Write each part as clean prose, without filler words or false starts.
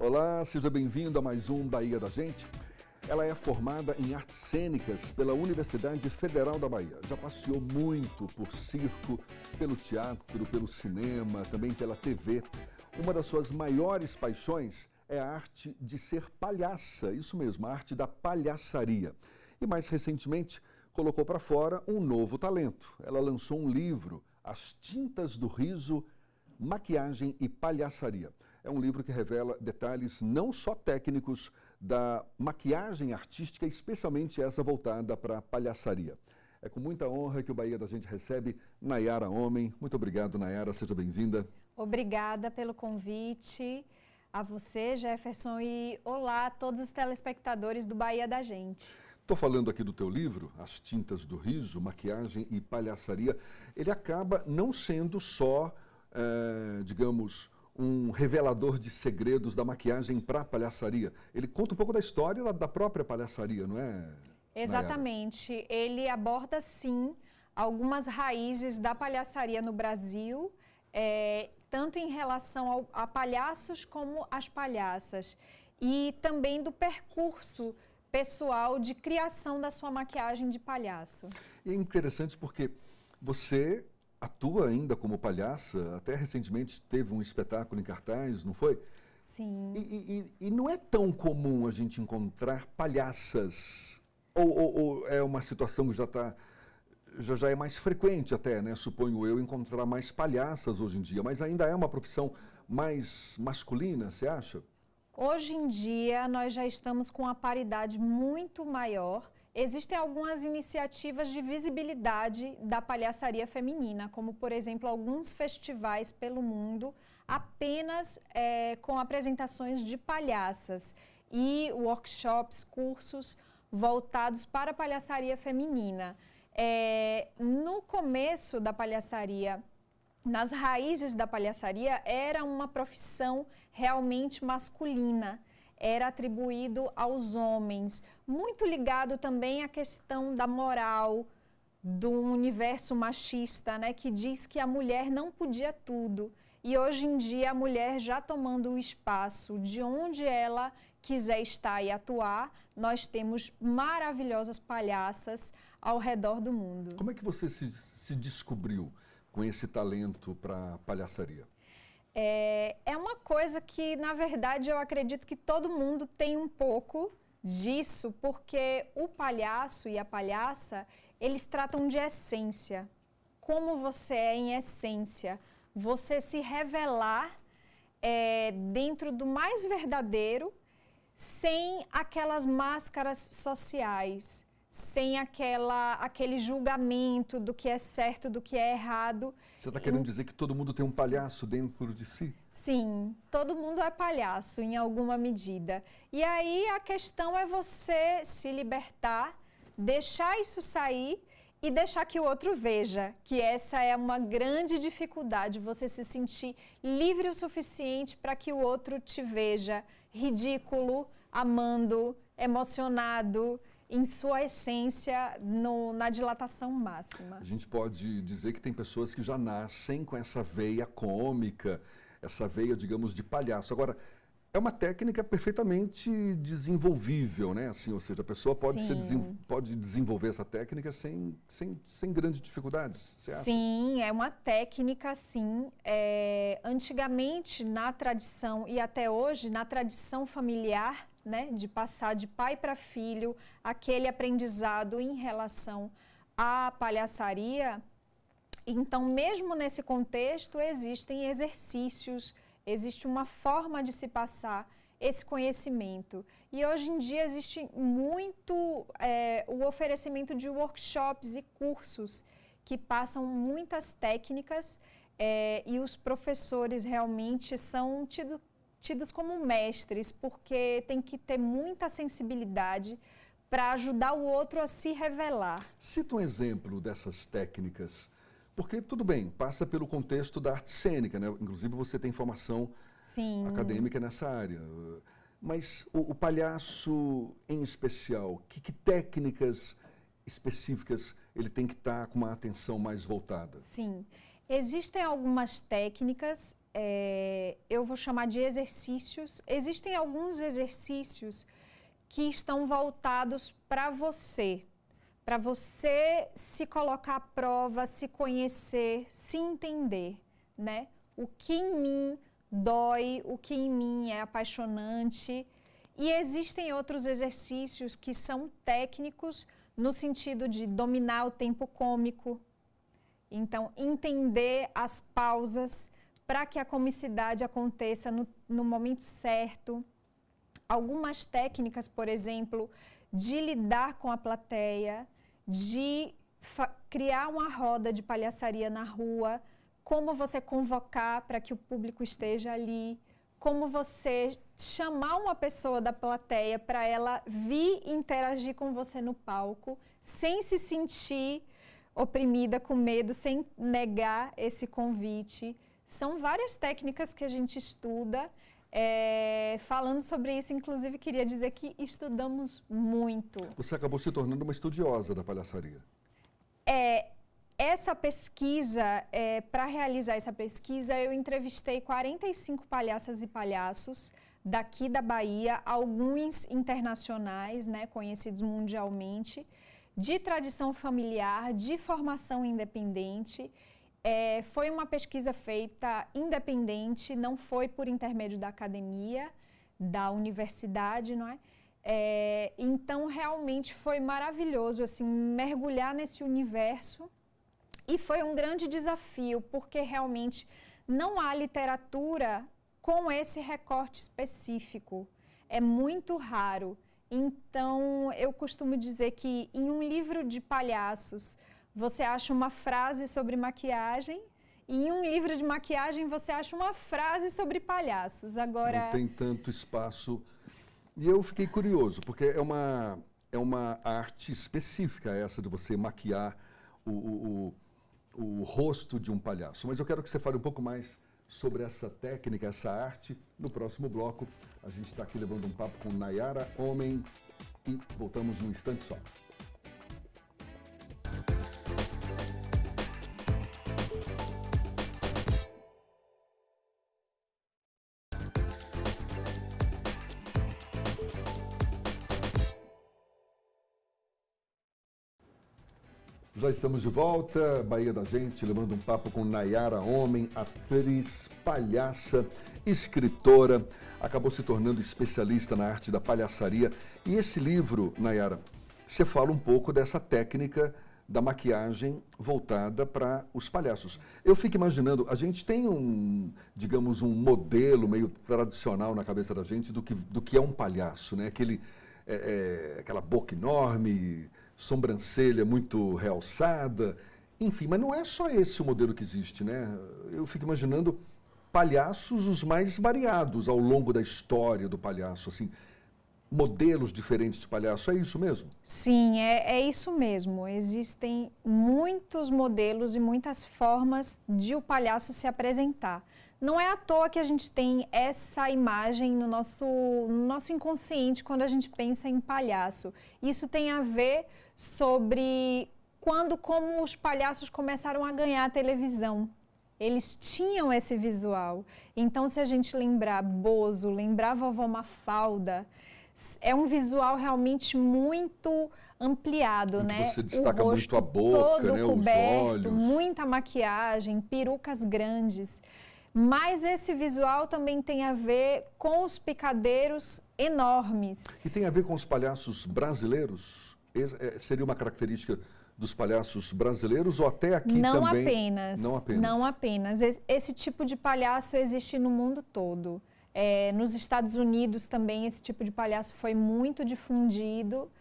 Olá, seja bem-vindo a mais um Bahia da Gente. Ela é formada em artes cênicas pela Universidade Federal da Bahia. Já passeou muito por circo, pelo teatro, pelo cinema, também pela TV. Uma das suas maiores paixões é a arte de ser palhaça, isso mesmo, a arte da palhaçaria. E mais recentemente colocou para fora um novo talento. Ela lançou um livro, As Tintas do Riso, Maquiagem e Palhaçaria. É um livro que revela detalhes não só técnicos da maquiagem artística, especialmente essa voltada para a palhaçaria. É com muita honra que o Bahia da Gente recebe Nayara Homem. Muito obrigado, Nayara, seja bem-vinda. Obrigada pelo convite a você, Jefferson, e olá a todos os telespectadores do Bahia da Gente. Estou falando aqui do teu livro, As Tintas do Riso, Maquiagem e Palhaçaria. Ele acaba não sendo só, digamos, um revelador de segredos da maquiagem para a palhaçaria. Ele conta um pouco da história da própria palhaçaria, não é, Exatamente. Nayara? Ele aborda, sim, algumas raízes da palhaçaria no Brasil, tanto em relação a palhaços como às palhaças, e também do percurso pessoal de criação da sua maquiagem de palhaço. E é interessante porque você atua ainda como palhaça, até recentemente teve um espetáculo em cartaz, não foi? Sim. E não é tão comum a gente encontrar palhaças, ou é uma situação que já é mais frequente até, né? Suponho eu, encontrar mais palhaças hoje em dia, mas ainda é uma profissão mais masculina, você acha? Hoje em dia, nós já estamos com uma paridade muito maior. Existem algumas iniciativas de visibilidade da palhaçaria feminina, como, por exemplo, alguns festivais pelo mundo apenas com apresentações de palhaças e workshops, cursos voltados para a palhaçaria feminina. No começo da palhaçaria, nas raízes da palhaçaria, era uma profissão realmente masculina. Era atribuído aos homens, muito ligado também à questão da moral, do universo machista, né, que diz que a mulher não podia tudo. E hoje em dia a mulher já tomando o espaço de onde ela quiser estar e atuar, nós temos maravilhosas palhaças ao redor do mundo. Como é que você se descobriu com esse talento para palhaçaria? É uma coisa que, na verdade, eu acredito que todo mundo tem um pouco disso, porque o palhaço e a palhaça, eles tratam de essência. Como você é em essência, você se revelar dentro do mais verdadeiro, sem aquelas máscaras sociais, sem aquele julgamento do que é certo, do que é errado. Você está querendo dizer que todo mundo tem um palhaço dentro de si? Sim, todo mundo é palhaço em alguma medida. E aí a questão é você se libertar, deixar isso sair e deixar que o outro veja, que essa é uma grande dificuldade, você se sentir livre o suficiente para que o outro te veja ridículo, amando, emocionado, em sua essência, na dilatação máxima. A gente pode dizer que tem pessoas que já nascem com essa veia cômica, essa veia, digamos, de palhaço. Agora, é uma técnica perfeitamente desenvolvível, né? Assim, ou seja, a pessoa pode desenvolver essa técnica sem grandes dificuldades, você acha? Sim, é uma técnica, sim. Antigamente, na tradição, e até hoje, na tradição familiar, né, de passar de pai para filho, aquele aprendizado em relação à palhaçaria. Então, mesmo nesse contexto, existem exercícios, existe uma forma de se passar esse conhecimento. E hoje em dia existe muito o oferecimento de workshops e cursos que passam muitas técnicas e os professores realmente são tidos como mestres, porque tem que ter muita sensibilidade para ajudar o outro a se revelar. Cita um exemplo dessas técnicas, porque tudo bem, passa pelo contexto da arte cênica, né? Inclusive você tem formação acadêmica nessa área. Mas o palhaço em especial, que técnicas específicas ele tem que estar com uma atenção mais voltada? Sim. Existem algumas técnicas, eu vou chamar de exercícios. Existem alguns exercícios que estão voltados para você se colocar à prova, se conhecer, se entender, né? O que em mim dói, o que em mim é apaixonante. E existem outros exercícios que são técnicos no sentido de dominar o tempo cômico. Então, entender as pausas para que a comicidade aconteça no momento certo. Algumas técnicas, por exemplo, de lidar com a plateia, de criar uma roda de palhaçaria na rua, como você convocar para que o público esteja ali, como você chamar uma pessoa da plateia para ela vir interagir com você no palco, sem se sentir oprimida, com medo, sem negar esse convite. São várias técnicas que a gente estuda. Falando sobre isso, inclusive, queria dizer que estudamos muito. Você acabou se tornando uma estudiosa da palhaçaria. Essa pesquisa, para realizar essa pesquisa, eu entrevistei 45 palhaças e palhaços daqui da Bahia, alguns internacionais, né, conhecidos mundialmente, de tradição familiar, de formação independente. Foi uma pesquisa feita independente, não foi por intermédio da academia, da universidade, não é? Então, realmente foi maravilhoso, assim, mergulhar nesse universo. E foi um grande desafio, porque realmente não há literatura com esse recorte específico. É muito raro. Então, eu costumo dizer que em um livro de palhaços, você acha uma frase sobre maquiagem, e em um livro de maquiagem você acha uma frase sobre palhaços. Agora... Não tem tanto espaço. E eu fiquei curioso, porque é uma arte específica essa de você maquiar o rosto de um palhaço. Mas eu quero que você fale um pouco mais sobre essa técnica, essa arte, no próximo bloco. A gente está aqui levando um papo com Nayara Homem e voltamos num instante só. Já estamos de volta, Bahia da Gente, levando um papo com Nayara Homem, atriz, palhaça, escritora, acabou se tornando especialista na arte da palhaçaria. E esse livro, Nayara, você fala um pouco dessa técnica da maquiagem voltada para os palhaços. Eu fico imaginando, a gente tem digamos, um modelo meio tradicional na cabeça da gente do que é um palhaço, né? Aquela boca enorme, sobrancelha muito realçada, enfim, mas não é só esse o modelo que existe, né? Eu fico imaginando palhaços os mais variados ao longo da história do palhaço, assim, modelos diferentes de palhaço, é isso mesmo? Sim, é isso mesmo. Existem muitos modelos e muitas formas de o palhaço se apresentar. Não é à toa que a gente tem essa imagem no nosso inconsciente quando a gente pensa em palhaço. Isso tem a ver sobre como os palhaços começaram a ganhar a televisão. Eles tinham esse visual. Então, se a gente lembrar Bozo, lembrar Vovó Mafalda, é um visual realmente muito ampliado, né? Você destaca muito a boca, todo né? coberto, os olhos. Muita maquiagem, perucas grandes. Mas esse visual também tem a ver com os picadeiros enormes. E tem a ver com os palhaços brasileiros? Seria uma característica dos palhaços brasileiros ou até aqui não também? Apenas, não apenas. Esse tipo de palhaço existe no mundo todo. Nos Estados Unidos também esse tipo de palhaço foi muito difundido.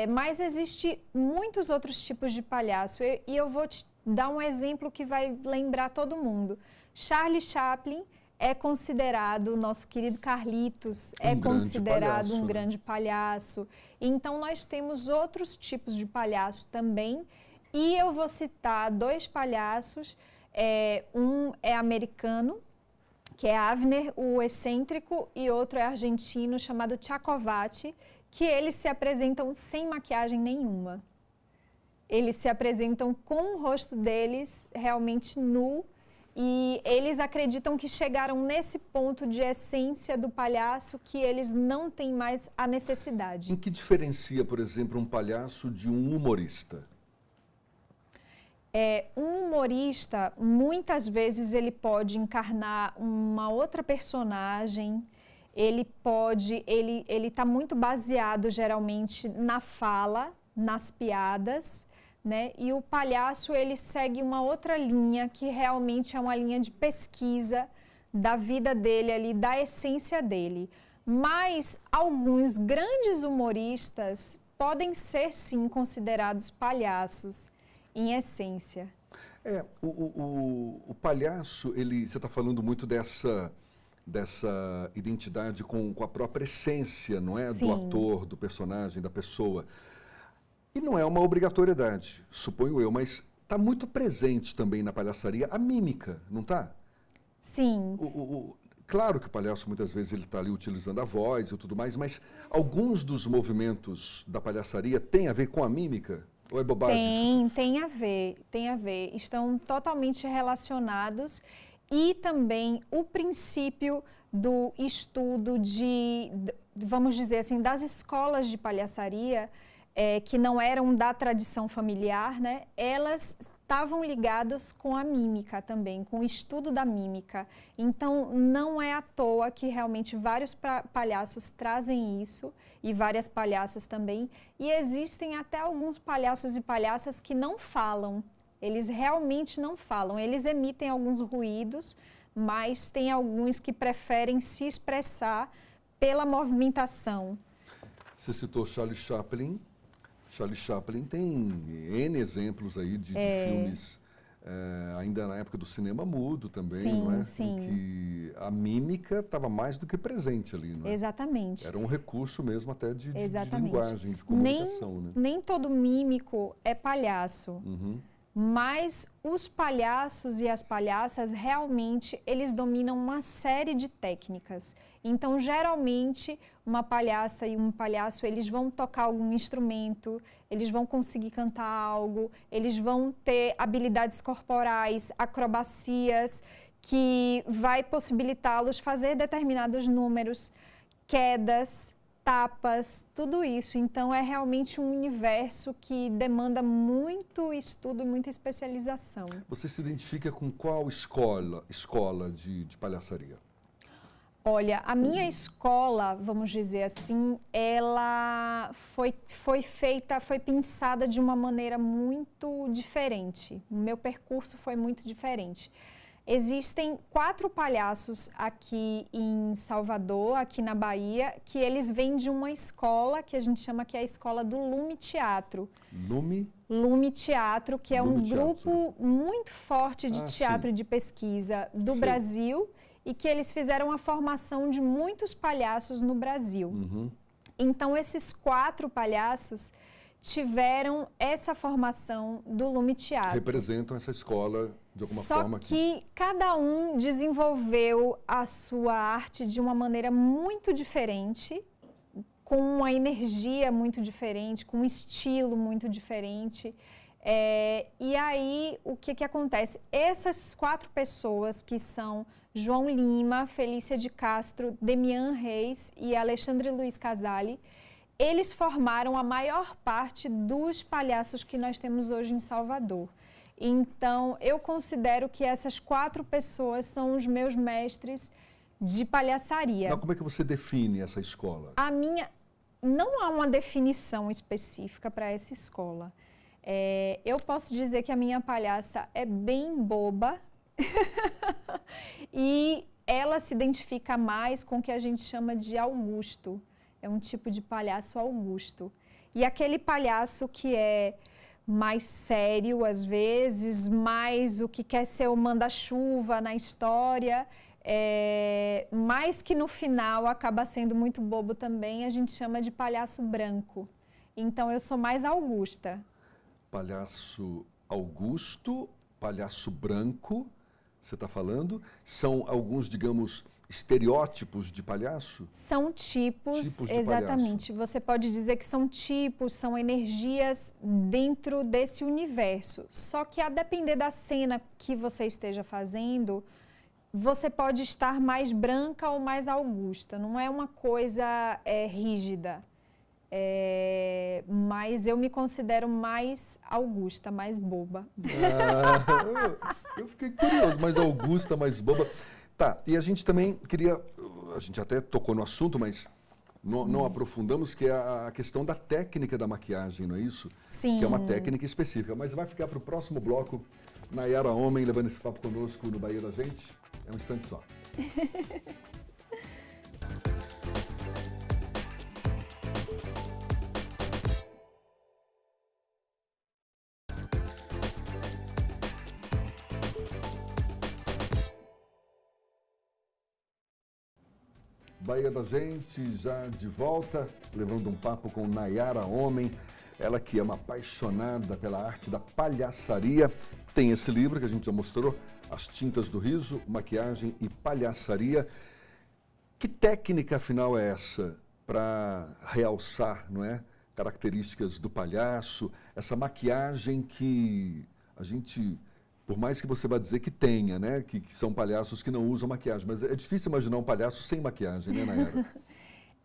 Mas existe muitos outros tipos de palhaço. E eu vou te dar um exemplo que vai lembrar todo mundo. Charlie Chaplin é considerado, nosso querido Carlitos, é considerado um grande palhaço. Então, nós temos outros tipos de palhaço também. E eu vou citar dois palhaços. Um é americano, que é Avner, o excêntrico, e outro é argentino, chamado Tchachovate, que eles se apresentam sem maquiagem nenhuma. Eles se apresentam com o rosto deles realmente nu e eles acreditam que chegaram nesse ponto de essência do palhaço que eles não têm mais a necessidade. Em que diferencia, por exemplo, um palhaço de um humorista? Um humorista, muitas vezes, ele pode encarnar uma outra personagem, ele está muito baseado, geralmente, na fala, nas piadas, né? E o palhaço, ele segue uma outra linha, que realmente é uma linha de pesquisa da vida dele ali, da essência dele. Mas alguns grandes humoristas podem ser, sim, considerados palhaços, em essência. O palhaço, você está falando muito dessa identidade com a própria essência, não é? Sim. Do ator, do personagem, da pessoa. E não é uma obrigatoriedade, suponho eu, mas está muito presente também na palhaçaria a mímica, não está? Sim. Claro que o palhaço muitas vezes ele está ali utilizando a voz e tudo mais, mas alguns dos movimentos da palhaçaria têm a ver com a mímica? Ou é bobagem? Tem a ver. Estão totalmente relacionados e também o princípio do estudo vamos dizer assim, das escolas de palhaçaria, que não eram da tradição familiar, né? Elas estavam ligadas com a mímica também, com o estudo da mímica. Então, não é à toa que realmente vários palhaços trazem isso, e várias palhaças também, e existem até alguns palhaços e palhaças que não falam, eles realmente não falam, eles emitem alguns ruídos, mas tem alguns que preferem se expressar pela movimentação. Você citou Charlie Chaplin. Charlie Chaplin tem N exemplos aí de filmes, ainda na época do cinema mudo também, sim, não é? Sim. Em que a mímica estava mais do que presente ali, não é? Exatamente. Era um recurso mesmo até de linguagem, de comunicação, né? Nem todo mímico é palhaço. Uhum. Mas os palhaços e as palhaças, realmente, eles dominam uma série de técnicas. Então, geralmente, uma palhaça e um palhaço, eles vão tocar algum instrumento, eles vão conseguir cantar algo, eles vão ter habilidades corporais, acrobacias, que vai possibilitá-los fazer determinados números, quedas, tapas, tudo isso. Então, é realmente um universo que demanda muito estudo e muita especialização. Você se identifica com qual escola de palhaçaria? Olha, a minha escola, vamos dizer assim, ela foi pensada de uma maneira muito diferente. O meu percurso foi muito diferente. Existem 4 palhaços aqui em Salvador, aqui na Bahia, que eles vêm de uma escola que a gente chama que é a escola do Lume Teatro. Lume Teatro, que é um grupo muito forte de teatro de pesquisa do Brasil e que eles fizeram a formação de muitos palhaços no Brasil. Uhum. Então, esses 4 palhaços tiveram essa formação do Lume Teatro. Representam essa escola de alguma forma? Só que cada um desenvolveu a sua arte de uma maneira muito diferente, com uma energia muito diferente, com um estilo muito diferente. E aí, o que acontece? Essas 4 pessoas, que são João Lima, Felícia de Castro, Demian Reis e Alexandre Luiz Casale, eles formaram a maior parte dos palhaços que nós temos hoje em Salvador. Então, eu considero que essas 4 pessoas são os meus mestres de palhaçaria. Mas como é que você define essa escola? Não há uma definição específica para essa escola. Eu posso dizer que a minha palhaça é bem boba e ela se identifica mais com o que a gente chama de Augusto. É um tipo de palhaço Augusto. E aquele palhaço que é mais sério, às vezes, mais o que quer ser o manda-chuva na história, mas que no final acaba sendo muito bobo também, a gente chama de palhaço branco. Então, eu sou mais Augusta. Palhaço Augusto, palhaço branco. você está falando? São alguns, digamos, estereótipos de palhaço? São tipos de exatamente. palhaço. Você pode dizer que são tipos, são energias dentro desse universo. Só que a depender da cena que você esteja fazendo, você pode estar mais branca ou mais augusta. Não é uma coisa rígida. Mas eu me considero mais augusta, mais boba. Eu fiquei curioso, mais augusta, mais boba. Tá, e a gente também queria, a gente até tocou no assunto, mas não aprofundamos, que é a questão da técnica da maquiagem, não é isso? Sim. Que é uma técnica específica, mas vai ficar para o próximo bloco. Nayara Homem levando esse papo conosco no Bahia da Gente. É um instante só. Bahia da Gente já de volta, levando um papo com Nayara Homem, ela que é uma apaixonada pela arte da palhaçaria. Tem esse livro que a gente já mostrou, As Tintas do Riso, Maquiagem e Palhaçaria. Que técnica, afinal, é essa para realçar, não é, características do palhaço, essa maquiagem que a gente... Por mais que você vá dizer que tenha, né? Que são palhaços que não usam maquiagem. Mas é difícil imaginar um palhaço sem maquiagem, né, Nayara?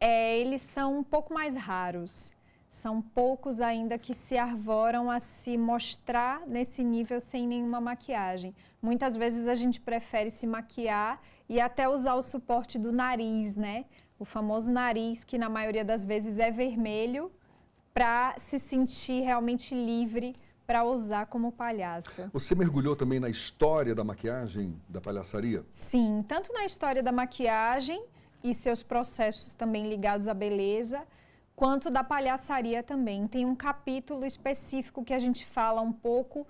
Eles são um pouco mais raros. São poucos ainda que se arvoram a se mostrar nesse nível sem nenhuma maquiagem. Muitas vezes a gente prefere se maquiar e até usar o suporte do nariz, né? O famoso nariz, que na maioria das vezes é vermelho, para se sentir realmente livre para usar como palhaço. Você mergulhou também na história da maquiagem, da palhaçaria? Sim, tanto na história da maquiagem e seus processos também ligados à beleza, quanto da palhaçaria também. Tem um capítulo específico que a gente fala um pouco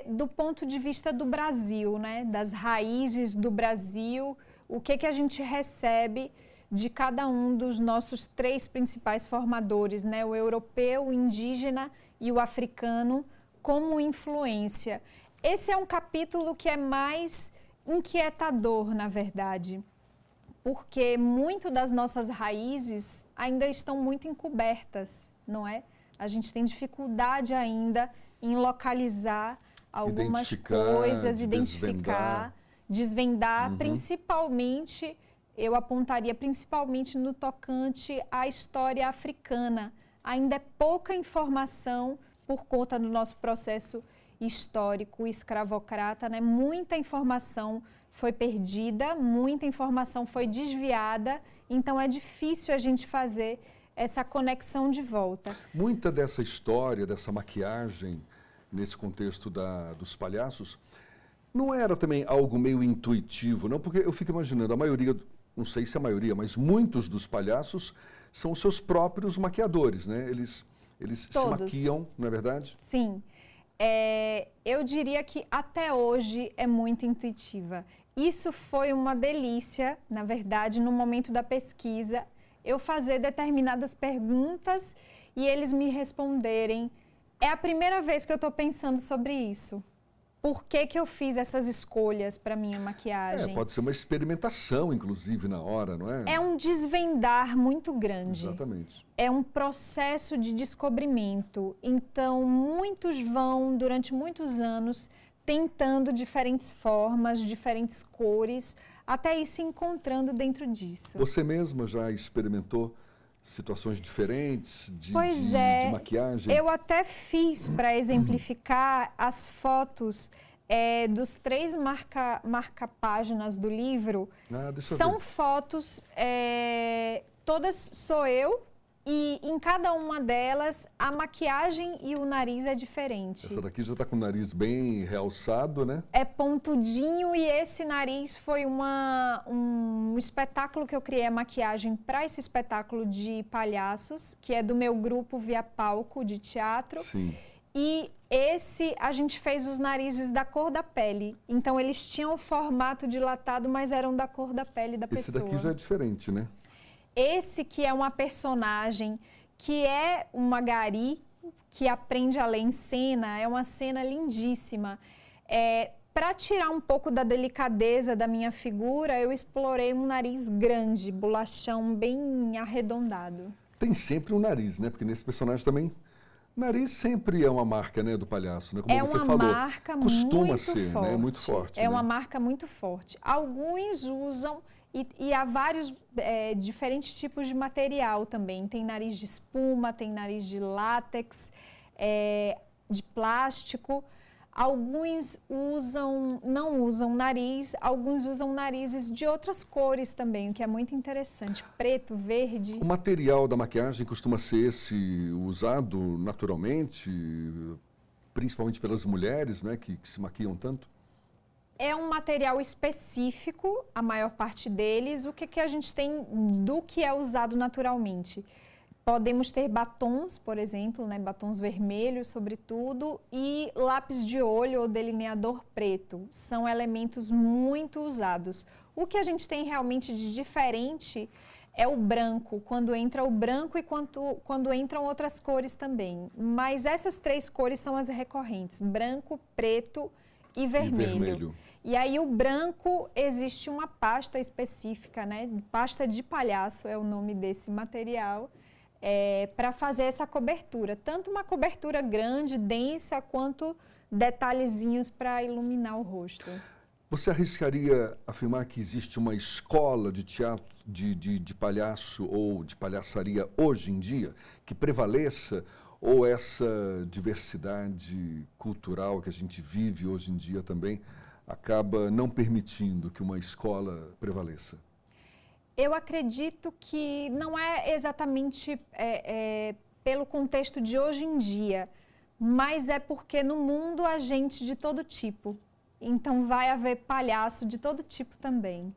do ponto de vista do Brasil, né? Das raízes do Brasil, o que a gente recebe de cada um dos nossos 3 principais formadores, né? O europeu, o indígena e o africano, como influência. Esse é um capítulo que é mais inquietador, na verdade, porque muito das nossas raízes ainda estão muito encobertas, não é? A gente tem dificuldade ainda em localizar algumas coisas, identificar, desvendar, principalmente... Eu apontaria principalmente no tocante à história africana. Ainda é pouca informação por conta do nosso processo histórico escravocrata, né? Muita informação foi perdida, muita informação foi desviada, então é difícil a gente fazer essa conexão de volta. Muita dessa história, dessa maquiagem, nesse contexto dos palhaços, não era também algo meio intuitivo, não? Porque eu fico imaginando, a maioria... Não sei se a maioria, mas muitos dos palhaços são os seus próprios maquiadores, né? Eles se maquiam, não é verdade? Sim. Eu diria que até hoje é muito intuitiva. Isso foi uma delícia, na verdade, no momento da pesquisa, eu fazer determinadas perguntas e eles me responderem. É a primeira vez que eu estou pensando sobre isso. Por que eu fiz essas escolhas para minha maquiagem? Pode ser uma experimentação, inclusive, na hora, não é? É um desvendar muito grande. Exatamente. É um processo de descobrimento. Então, muitos vão, durante muitos anos, tentando diferentes formas, diferentes cores, até ir se encontrando dentro disso. Você mesma já experimentou situações diferentes de maquiagem? Eu até fiz para exemplificar as fotos dos 3 marca-páginas do livro. São fotos, todas sou eu, e em cada uma delas a maquiagem e o nariz é diferente. Essa daqui já está com o nariz bem realçado, né? É pontudinho e esse nariz foi um espetáculo que eu criei a maquiagem para esse espetáculo de palhaços, que é do meu grupo Via Palco de teatro. Sim. E a gente fez os narizes da cor da pele. Então eles tinham o formato dilatado, mas eram da cor da pele da pessoa. Esse daqui já é diferente, né? Esse que é uma personagem que é uma gari que aprende a ler em cena, é uma cena lindíssima. Para tirar um pouco da delicadeza da minha figura, eu explorei um nariz grande, bolachão, bem arredondado. Tem sempre um nariz, né? Porque nesse personagem também, nariz sempre é uma marca, né, do palhaço, né? Como É você uma falou, marca costuma muito ser, forte. né? Muito forte. É né? uma marca muito forte. Alguns usam, e há vários diferentes tipos de material também. Tem nariz de espuma, tem nariz de látex, de plástico. Alguns não usam nariz, alguns usam narizes de outras cores também, o que é muito interessante, preto, verde. O material da maquiagem costuma ser esse usado naturalmente, principalmente pelas mulheres, né, que se maquiam tanto? É um material específico, a maior parte deles. O que a gente tem do que é usado naturalmente? Podemos ter batons, por exemplo, né, batons vermelhos, sobretudo, e lápis de olho ou delineador preto. São elementos muito usados. O que a gente tem realmente de diferente é o branco, quando entra o branco e quando entram outras cores também. Mas essas três cores são as recorrentes, branco, preto e vermelho. E aí o branco, existe uma pasta específica, né? Pasta de palhaço é o nome desse material, para fazer essa cobertura. Tanto uma cobertura grande, densa, quanto detalhezinhos para iluminar o rosto. Você arriscaria afirmar que existe uma escola de teatro, de palhaço ou de palhaçaria hoje em dia que prevaleça? Ou essa diversidade cultural que a gente vive hoje em dia também acaba não permitindo que uma escola prevaleça? Eu acredito que não é exatamente pelo contexto de hoje em dia, mas é porque no mundo há gente de todo tipo. Então vai haver palhaço de todo tipo também.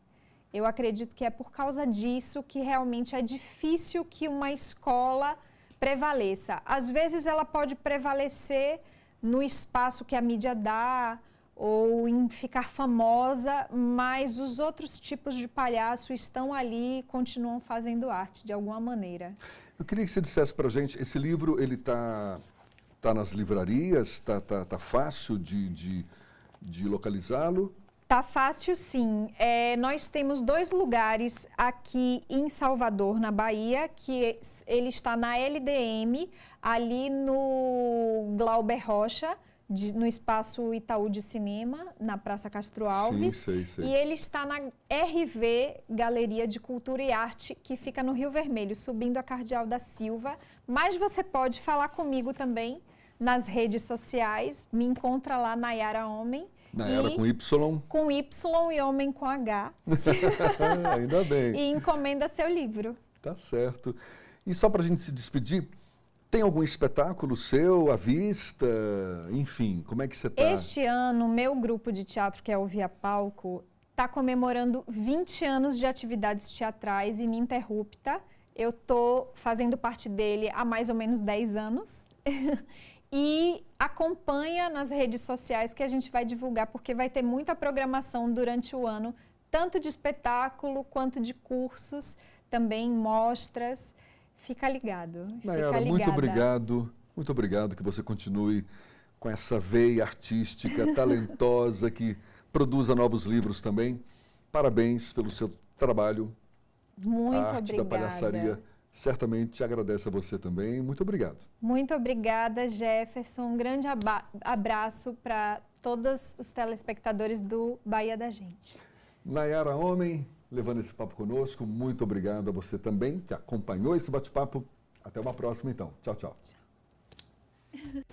Eu acredito que é por causa disso que realmente é difícil que uma escola prevaleça. Às vezes ela pode prevalecer no espaço que a mídia dá ou em ficar famosa, mas os outros tipos de palhaço estão ali e continuam fazendo arte de alguma maneira. Eu queria que você dissesse para a gente, esse livro ele tá nas livrarias, tá fácil de localizá-lo? Tá fácil, sim. Nós temos 2 lugares aqui em Salvador, na Bahia, que ele está na LDM, ali no Glauber Rocha, no Espaço Itaú de Cinema, na Praça Castro Alves. Sim, sei. E ele está na RV, Galeria de Cultura e Arte, que fica no Rio Vermelho, subindo a Cardeal da Silva. Mas você pode falar comigo também nas redes sociais, me encontra lá, Nayara Homem. Nayara com Y? Com Y e Homem com H. Ainda bem. E encomenda seu livro. Tá certo. E só para a gente se despedir, tem algum espetáculo seu à vista? Enfim, como é que você está? Este ano, meu grupo de teatro, que é o Via Palco, está comemorando 20 anos de atividades teatrais ininterrupta. Eu estou fazendo parte dele há mais ou menos 10 anos. E acompanha nas redes sociais que a gente vai divulgar, porque vai ter muita programação durante o ano, tanto de espetáculo quanto de cursos, também mostras. Fica ligado. Nayara, muito obrigado que você continue com essa veia artística talentosa que produza novos livros também. Parabéns pelo seu trabalho. Muito a arte obrigada. da palhaçaria certamente agradece a você também. Muito obrigado. Muito obrigada, Jefferson. Um grande abraço para todos os telespectadores do Bahia da Gente. Nayara Homem, levando esse papo conosco, muito obrigado a você também que acompanhou esse bate-papo. Até uma próxima, então. Tchau, tchau. Tchau.